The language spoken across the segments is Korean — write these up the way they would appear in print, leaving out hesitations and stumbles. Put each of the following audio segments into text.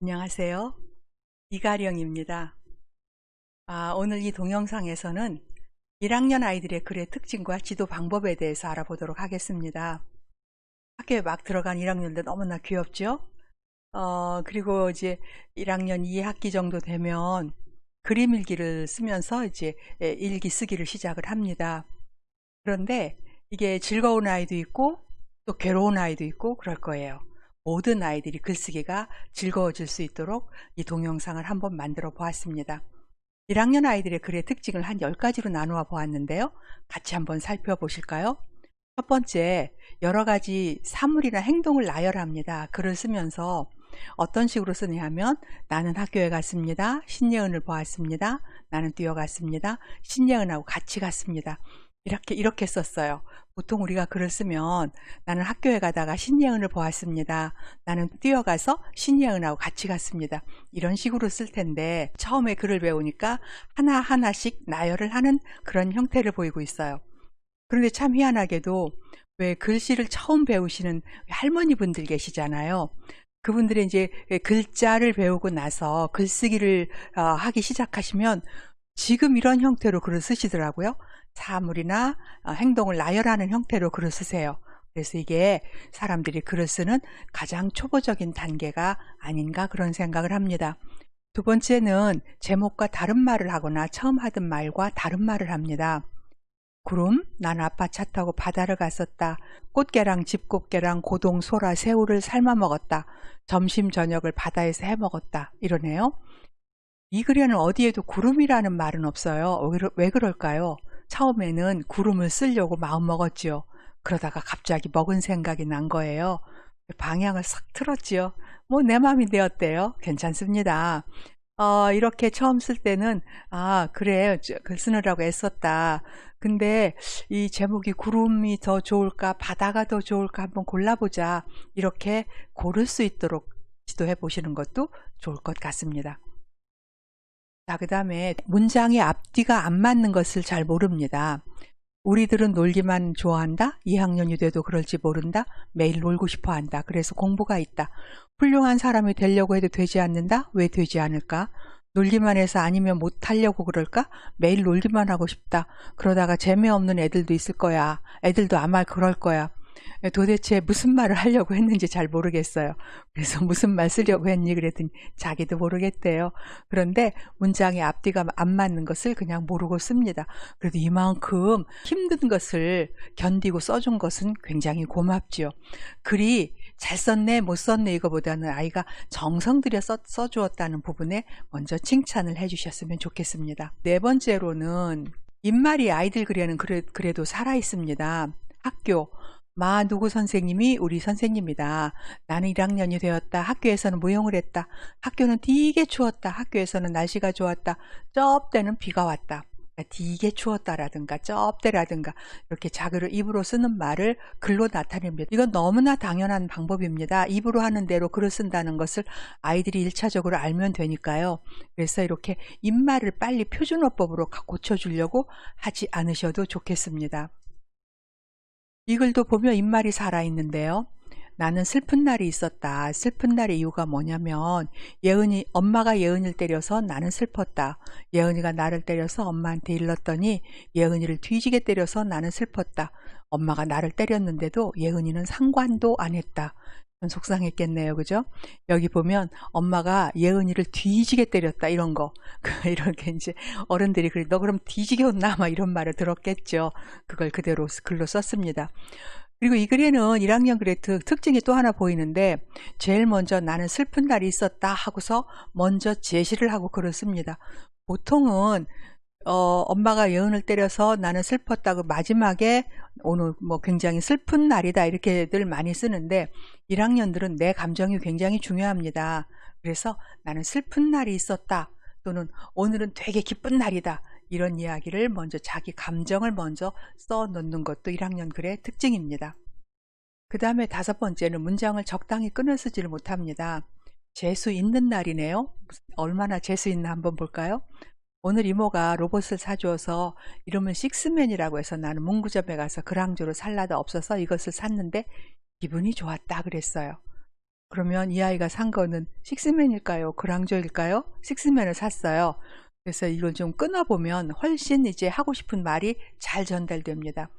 안녕하세요. 이가령입니다. 오늘 이 동영상에서는 1학년 아이들의 글의 특징과 지도 방법에 대해서 알아보도록 하겠습니다. 학교에 막 들어간 1학년들 너무나 귀엽죠? 그리고 이제 1학년 2학기 정도 되면 그림 일기를 쓰면서 이제 일기 쓰기를 시작을 합니다. 그런데 이게 즐거운 아이도 있고 또 괴로운 아이도 있고 그럴 거예요. 모든 아이들이 글쓰기가 즐거워질 수 있도록 이 동영상을 한번 만들어 보았습니다. 1학년 아이들의 글의 특징을 한 10가지로 나누어 보았는데요. 같이 한번 살펴보실까요? 첫 번째, 여러 가지 사물이나 행동을 나열합니다. 글을 쓰면서 어떤 식으로 쓰냐 하면 나는 학교에 갔습니다. 신예은을 보았습니다. 나는 뛰어갔습니다. 신예은하고 같이 갔습니다. 이렇게 썼어요. 보통 우리가 글을 쓰면 나는 학교에 가다가 신예은을 보았습니다. 나는 뛰어가서 신예은하고 같이 갔습니다. 이런 식으로 쓸 텐데 처음에 글을 배우니까 하나하나씩 나열을 하는 그런 형태를 보이고 있어요. 그런데 참 희한하게도 왜 글씨를 처음 배우시는 할머니 분들 계시잖아요. 그분들이 이제 글자를 배우고 나서 글쓰기를 하기 시작하시면 지금 이런 형태로 글을 쓰시더라고요. 사물이나 행동을 나열하는 형태로 글을 쓰세요. 그래서 이게 사람들이 글을 쓰는 가장 초보적인 단계가 아닌가 그런 생각을 합니다. 두 번째는 제목과 다른 말을 하거나 처음 하던 말과 다른 말을 합니다. 구름, 난 아빠 차 타고 바다를 갔었다. 꽃게랑 집꽃게랑 고동, 소라, 새우를 삶아 먹었다. 점심 저녁을 바다에서 해 먹었다. 이러네요. 이 글에는 어디에도 구름이라는 말은 없어요. 왜 그럴까요? 처음에는 구름을 쓰려고 마음먹었지요. 그러다가 갑자기 먹은 생각이 난 거예요. 방향을 싹 틀었지요. 뭐 내 마음이 되었대요. 괜찮습니다. 이렇게 처음 쓸 때는 그래 글 쓰느라고 애썼다. 근데 이 제목이 구름이 더 좋을까 바다가 더 좋을까 한번 골라보자. 이렇게 고를 수 있도록 지도해 보시는 것도 좋을 것 같습니다. 자, 그 다음에 문장의 앞뒤가 안 맞는 것을 잘 모릅니다. 우리들은 놀기만 좋아한다. 2학년이 돼도 그럴지 모른다. 매일 놀고 싶어 한다. 그래서 공부가 있다. 훌륭한 사람이 되려고 해도 되지 않는다. 왜 되지 않을까? 놀기만 해서 아니면 못하려고 그럴까? 매일 놀기만 하고 싶다. 그러다가 재미없는 애들도 있을 거야. 애들도 아마 그럴 거야. 도대체 무슨 말을 하려고 했는지 잘 모르겠어요. 그래서 무슨 말 쓰려고 했니 그랬더니 자기도 모르겠대요. 그런데 문장의 앞뒤가 안 맞는 것을 그냥 모르고 씁니다. 그래도 이만큼 힘든 것을 견디고 써준 것은 굉장히 고맙지요. 글이 잘 썼네 못 썼네 이거보다는 아이가 정성 들여 써주었다는 부분에 먼저 칭찬을 해주셨으면 좋겠습니다. 네 번째로는 입말이 아이들 글에는 그래도 살아있습니다. 학교 누구 선생님이 우리 선생님이다. 나는 1학년이 되었다. 학교에서는 무용을 했다. 학교는 되게 추웠다. 학교에서는 날씨가 좋았다. 쩝때는 비가 왔다. 되게 추웠다라든가 쩝때라든가 이렇게 자기를 입으로 쓰는 말을 글로 나타냅니다. 이건 너무나 당연한 방법입니다. 입으로 하는 대로 글을 쓴다는 것을 아이들이 1차적으로 알면 되니까요. 그래서 이렇게 입말을 빨리 표준어법으로 고쳐주려고 하지 않으셔도 좋겠습니다. 이 글도 보면 입말이 살아있는데요. 나는 슬픈 날이 있었다. 슬픈 날의 이유가 뭐냐면 엄마가 예은이를 때려서 나는 슬펐다. 예은이가 나를 때려서 엄마한테 일렀더니 예은이를 뒤지게 때려서 나는 슬펐다. 엄마가 나를 때렸는데도 예은이는 상관도 안 했다. 좀 속상했겠네요. 그죠? 여기 보면 엄마가 예은이를 뒤지게 때렸다. 이런 거. 이렇게 이제 어른들이 그래 너 그럼 뒤지게 혼나? 막 이런 말을 들었겠죠. 그걸 그대로 글로 썼습니다. 그리고 이 글에는 1학년 글의 특징이 또 하나 보이는데 제일 먼저 나는 슬픈 날이 있었다 하고서 먼저 제시를 하고 글을 씁니다. 보통은 엄마가 예은을 때려서 나는 슬펐다고 마지막에 오늘 뭐 굉장히 슬픈 날이다 이렇게들 많이 쓰는데 1학년들은 내 감정이 굉장히 중요합니다. 그래서 나는 슬픈 날이 있었다 또는 오늘은 되게 기쁜 날이다 이런 이야기를 먼저 자기 감정을 먼저 써 놓는 것도 1학년 글의 특징입니다. 그 다음에 5번째는 문장을 적당히 끊어 쓰지를 못합니다. 재수 있는 날이네요. 얼마나 재수 있나 한번 볼까요? 오늘 이모가 로봇을 사주어서 이름은 식스맨이라고 해서 나는 문구점에 가서 그랑주로 살라다 없어서 이것을 샀는데 기분이 좋았다 그랬어요. 그러면 이 아이가 산 거는 식스맨일까요? 그랑조일까요? 식스맨을 샀어요. 그래서 이걸 좀 끊어보면 훨씬 이제 하고 싶은 말이 잘 전달됩니다.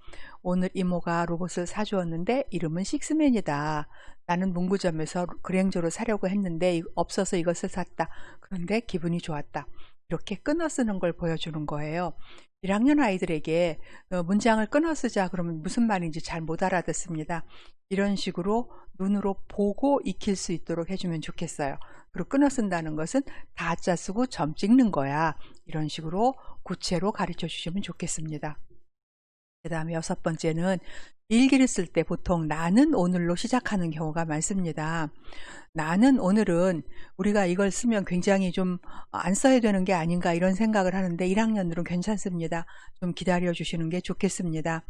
오늘 이모가 로봇을 사주었는데 이름은 식스맨이다. 나는 문구점에서 그랭조를 사려고 했는데 없어서 이것을 샀다. 그런데 기분이 좋았다. 이렇게 끊어 쓰는 걸 보여주는 거예요. 1학년 아이들에게 문장을 끊어 쓰자 그러면 무슨 말인지 잘 못 알아듣습니다. 이런 식으로 눈으로 보고 익힐 수 있도록 해주면 좋겠어요. 그리고 끊어 쓴다는 것은 다자 쓰고 점 찍는 거야. 이런 식으로 구체로 가르쳐 주시면 좋겠습니다. 그 다음에 6번째는 일기를 쓸 때 보통 나는 오늘로 시작하는 경우가 많습니다. 나는 오늘은 우리가 이걸 쓰면 굉장히 좀 안 써야 되는 게 아닌가 이런 생각을 하는데 1학년들은 괜찮습니다. 좀 기다려 주시는 게 좋겠습니다.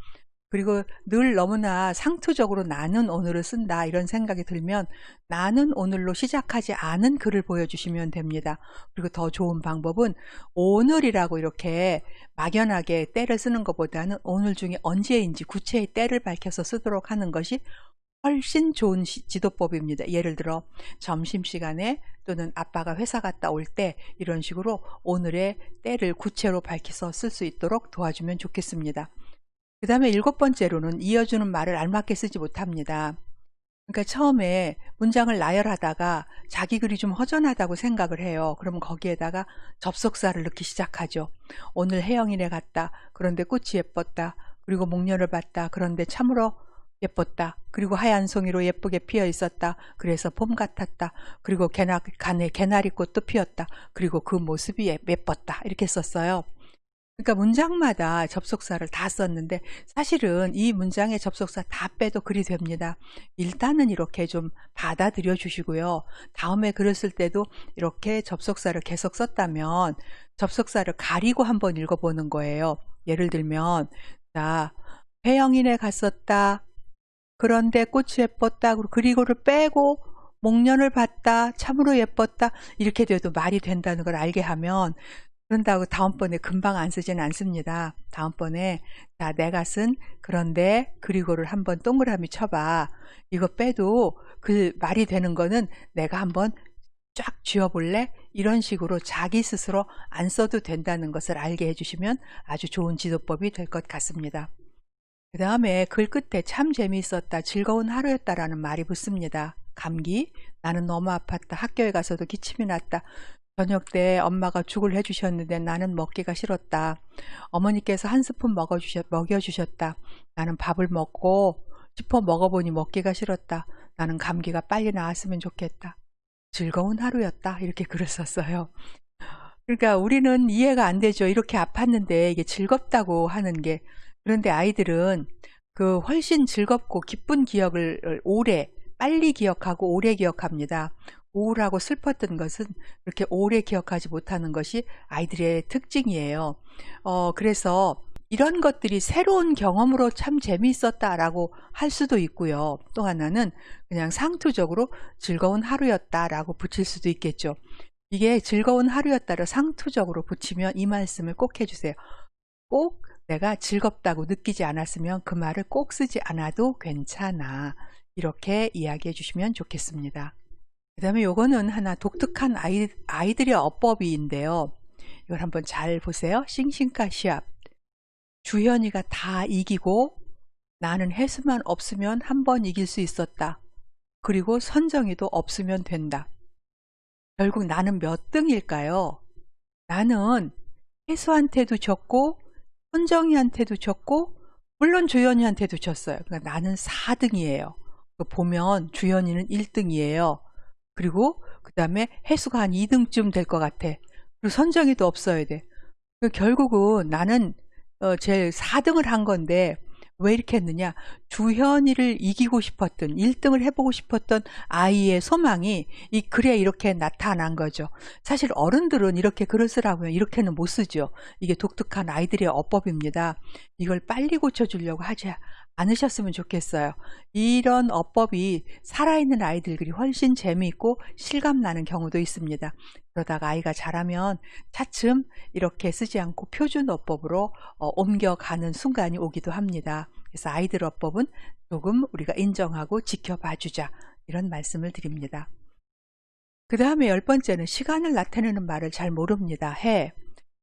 그리고 늘 너무나 상투적으로 나는 오늘을 쓴다 이런 생각이 들면 나는 오늘로 시작하지 않은 글을 보여주시면 됩니다. 그리고 더 좋은 방법은 오늘이라고 이렇게 막연하게 때를 쓰는 것보다는 오늘 중에 언제인지 구체의 때를 밝혀서 쓰도록 하는 것이 훨씬 좋은 지도법입니다. 예를 들어 점심시간에 또는 아빠가 회사 갔다 올 때 이런 식으로 오늘의 때를 구체로 밝혀서 쓸 수 있도록 도와주면 좋겠습니다. 그 다음에 7번째로는 이어주는 말을 알맞게 쓰지 못합니다. 그러니까 처음에 문장을 나열하다가 자기 글이 좀 허전하다고 생각을 해요. 그러면 거기에다가 접속사를 넣기 시작하죠. 오늘 혜영이네 갔다. 그런데 꽃이 예뻤다. 그리고 목련을 봤다. 그런데 참으로 예뻤다. 그리고 하얀 송이로 예쁘게 피어 있었다. 그래서 봄 같았다. 그리고 개나리 꽃도 피었다. 그리고 그 모습이 예뻤다. 이렇게 썼어요. 그러니까 문장마다 접속사를 다 썼는데 사실은 이 문장의 접속사 다 빼도 글이 됩니다. 일단은 이렇게 좀 받아들여 주시고요. 다음에 글을 쓸 때도 이렇게 접속사를 계속 썼다면 접속사를 가리고 한번 읽어보는 거예요. 예를 들면 자, 혜영이네 갔었다. 그런데 꽃이 예뻤다. 그리고를 빼고 목련을 봤다. 참으로 예뻤다. 이렇게 돼도 말이 된다는 걸 알게 하면 그런다고 다음번에 금방 안 쓰지는 않습니다. 다음번에 자, 내가 쓴 그런데 그리고를 한번 동그라미 쳐봐. 이거 빼도 그 말이 되는 거는 내가 한번 쫙 쥐어볼래? 이런 식으로 자기 스스로 안 써도 된다는 것을 알게 해주시면 아주 좋은 지도법이 될 것 같습니다. 그 다음에 글 끝에 참 재미있었다, 즐거운 하루였다라는 말이 붙습니다. 감기, 나는 너무 아팠다, 학교에 가서도 기침이 났다. 저녁 때 엄마가 죽을 해주셨는데 나는 먹기가 싫었다. 어머니께서 한 스푼 먹여주셨다. 나는 밥을 먹고 싶어 먹어보니 먹기가 싫었다. 나는 감기가 빨리 나았으면 좋겠다. 즐거운 하루였다. 이렇게 글을 썼어요. 그러니까 우리는 이해가 안 되죠. 이렇게 아팠는데 이게 즐겁다고 하는 게. 그런데 아이들은 그 훨씬 즐겁고 기쁜 기억을 빨리 기억하고 오래 기억합니다. 우울하고 슬펐던 것은 그렇게 오래 기억하지 못하는 것이 아이들의 특징이에요. 그래서 이런 것들이 새로운 경험으로 참 재미있었다라고 할 수도 있고요. 또 하나는 그냥 상투적으로 즐거운 하루였다라고 붙일 수도 있겠죠. 이게 즐거운 하루였다를 상투적으로 붙이면 이 말씀을 꼭 해주세요. 꼭 내가 즐겁다고 느끼지 않았으면 그 말을 꼭 쓰지 않아도 괜찮아. 이렇게 이야기해 주시면 좋겠습니다. 그 다음에 요거는 하나 독특한 아이들의 어법인데요. 이걸 한번 잘 보세요. 싱싱카 시합. 주현이가 다 이기고 나는 혜수만 없으면 한 번 이길 수 있었다. 그리고 선정이도 없으면 된다. 결국 나는 몇 등일까요? 나는 혜수한테도 졌고 선정이한테도 졌고 물론 주현이한테도 졌어요. 그러니까 나는 4등이에요. 보면 주현이는 1등이에요. 그리고 그 다음에 혜수가 한 2등쯤 될 것 같아. 그리고 선정이도 없어야 돼. 결국은 나는 제일 4등을 한 건데 왜 이렇게 했느냐. 주현이를 이기고 싶었던 1등을 해보고 싶었던 아이의 소망이 이 글에 이렇게 나타난 거죠. 사실 어른들은 이렇게 글을 쓰라고요. 이렇게는 못 쓰죠. 이게 독특한 아이들의 어법입니다. 이걸 빨리 고쳐주려고 하지 않으셨으면 좋겠어요. 이런 어법이 살아있는 아이들이 훨씬 재미있고 실감나는 경우도 있습니다. 그러다가 아이가 자라면 차츰 이렇게 쓰지 않고 표준 어법으로 옮겨가는 순간이 오기도 합니다. 그래서 아이들 어법은 조금 우리가 인정하고 지켜봐 주자. 이런 말씀을 드립니다. 그 다음에 10번째는 시간을 나타내는 말을 잘 모릅니다. 해.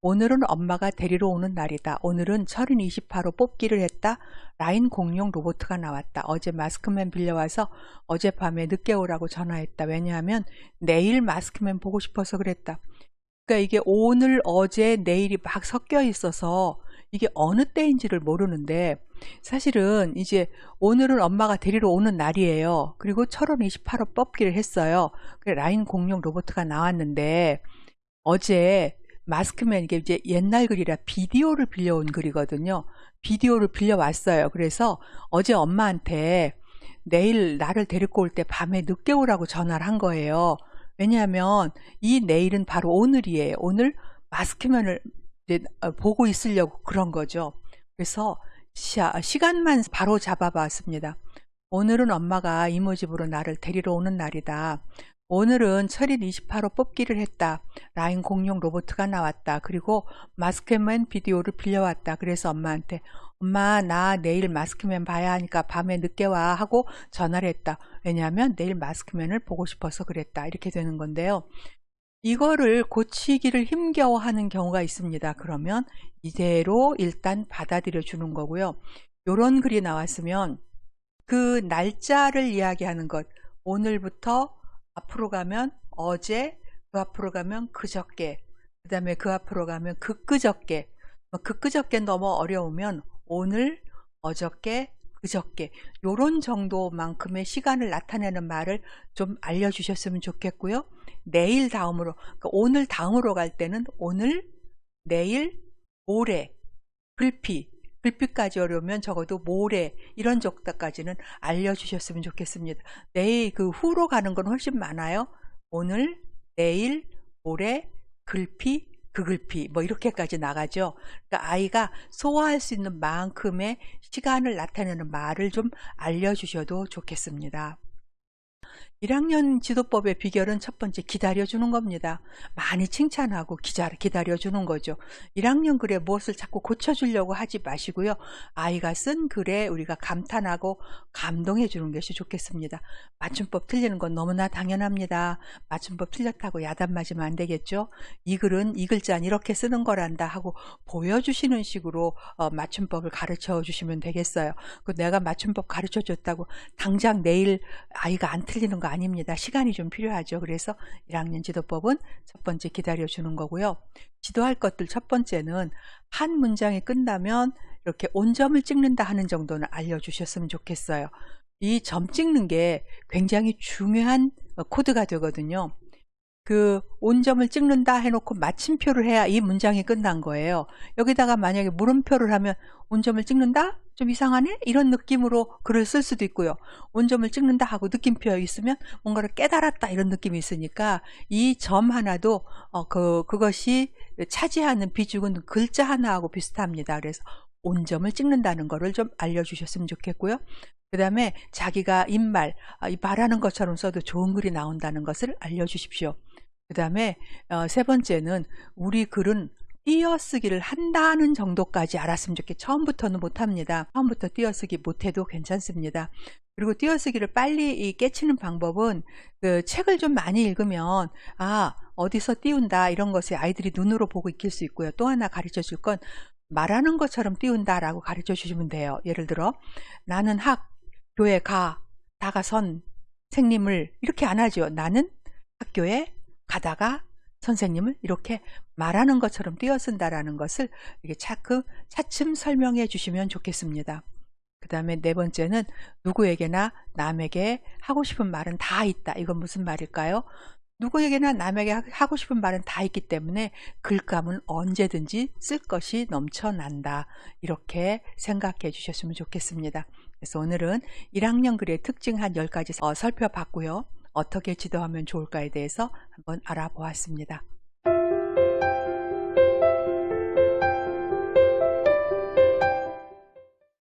오늘은 엄마가 데리러 오는 날이다. 오늘은 철인 28호 뽑기를 했다. 라인 공룡 로봇가 나왔다. 어제 마스크맨 빌려와서 어젯밤에 늦게 오라고 전화했다. 왜냐하면 내일 마스크맨 보고 싶어서 그랬다. 그러니까 이게 오늘, 어제, 내일이 막 섞여 있어서 이게 어느 때인지를 모르는데, 사실은 이제 오늘은 엄마가 데리러 오는 날이에요. 그리고 철원 28호 뽑기를 했어요. 그래, 라인 공룡 로봇가 나왔는데, 어제 마스크맨, 이게 이제 옛날 글이라 비디오를 빌려온 글이거든요. 비디오를 빌려왔어요. 그래서 어제 엄마한테 내일 나를 데리고 올 때 밤에 늦게 오라고 전화를 한 거예요. 왜냐하면 이 내일은 바로 오늘이에요. 오늘 마스크맨을 이제 보고 있으려고 그런 거죠. 그래서 시간만 바로 잡아봤습니다. 오늘은 엄마가 이모 집으로 나를 데리러 오는 날이다. 오늘은 철인 28호 뽑기를 했다. 라인 공룡 로봇가 나왔다. 그리고 마스크맨 비디오를 빌려왔다. 그래서 엄마한테 엄마 나 내일 마스크맨 봐야 하니까 밤에 늦게 와 하고 전화를 했다. 왜냐하면 내일 마스크맨을 보고 싶어서 그랬다. 이렇게 되는 건데요. 이거를 고치기를 힘겨워하는 경우가 있습니다. 그러면 이대로 일단 받아들여 주는 거고요. 이런 글이 나왔으면 그 날짜를 이야기하는 것, 오늘부터 앞으로 가면 어제, 그 앞으로 가면 그저께, 그 다음에 그 앞으로 가면 그끄저께, 그끄저께 너무 어려우면 오늘, 어저께, 그저께 요런 정도만큼의 시간을 나타내는 말을 좀 알려주셨으면 좋겠고요. 내일 다음으로, 그러니까 오늘 다음으로 갈 때는 오늘, 내일, 모레, 글피까지 어려우면 적어도 모레 이런 정도까지는 알려주셨으면 좋겠습니다. 내일 그 후로 가는 건 훨씬 많아요. 오늘, 내일, 모레, 글피, 그 글피 뭐 이렇게까지 나가죠. 그러니까 아이가 소화할 수 있는 만큼의 시간을 나타내는 말을 좀 알려주셔도 좋겠습니다. 1학년 지도법의 비결은 첫 번째 기다려주는 겁니다. 많이 칭찬하고 기다려주는 거죠. 1학년 글에 무엇을 자꾸 고쳐주려고 하지 마시고요. 아이가 쓴 글에 우리가 감탄하고 감동해 주는 것이 좋겠습니다. 맞춤법 틀리는 건 너무나 당연합니다. 맞춤법 틀렸다고 야단 맞으면 안 되겠죠. 이 글은 이 글자는 이렇게 쓰는 거란다 하고 보여주시는 식으로 맞춤법을 가르쳐 주시면 되겠어요. 내가 맞춤법 가르쳐 줬다고 당장 내일 아이가 안 틀리는 거 아닙니다. 시간이 좀 필요하죠. 그래서 1학년 지도법은 첫 번째 기다려주는 거고요. 지도할 것들 첫 번째는 한 문장이 끝나면 이렇게 온점을 찍는다 하는 정도는 알려주셨으면 좋겠어요. 이 점 찍는 게 굉장히 중요한 코드가 되거든요. 그 온점을 찍는다 해놓고 마침표를 해야 이 문장이 끝난 거예요. 여기다가 만약에 물음표를 하면 온점을 찍는다? 좀 이상하네? 이런 느낌으로 글을 쓸 수도 있고요. 온점을 찍는다 하고 느낌표 있으면 뭔가를 깨달았다 이런 느낌이 있으니까 이 점 하나도 그것이 차지하는 비중은 글자 하나하고 비슷합니다. 그래서 온점을 찍는다는 거를 좀 알려주셨으면 좋겠고요. 그 다음에 자기가 입말, 말하는 것처럼 써도 좋은 글이 나온다는 것을 알려주십시오. 그 다음에 세 번째는 우리 글은 띄어쓰기를 한다는 정도까지 알았으면 좋겠어요. 처음부터는 못합니다. 처음부터 띄어쓰기 못해도 괜찮습니다. 그리고 띄어쓰기를 빨리 깨치는 방법은 그 책을 좀 많이 읽으면 어디서 띄운다 이런 것을 아이들이 눈으로 보고 익힐 수 있고요. 또 하나 가르쳐 줄 건 말하는 것처럼 띄운다라고 가르쳐 주시면 돼요. 예를 들어 나는 교회 다가 선생님을 이렇게 안 하죠. 나는 학교에 가다가 선생님을 이렇게 말하는 것처럼 띄어쓴다라는 것을 이렇게 차츰 설명해 주시면 좋겠습니다. 그 다음에 네 번째는 누구에게나 남에게 하고 싶은 말은 다 있다. 이건 무슨 말일까요? 누구에게나 남에게 하고 싶은 말은 다 있기 때문에 글감은 언제든지 쓸 것이 넘쳐난다. 이렇게 생각해 주셨으면 좋겠습니다. 그래서 오늘은 1학년 글의 특징 한 10가지 살펴봤고요. 어떻게 지도하면 좋을까에 대해서 한번 알아보았습니다.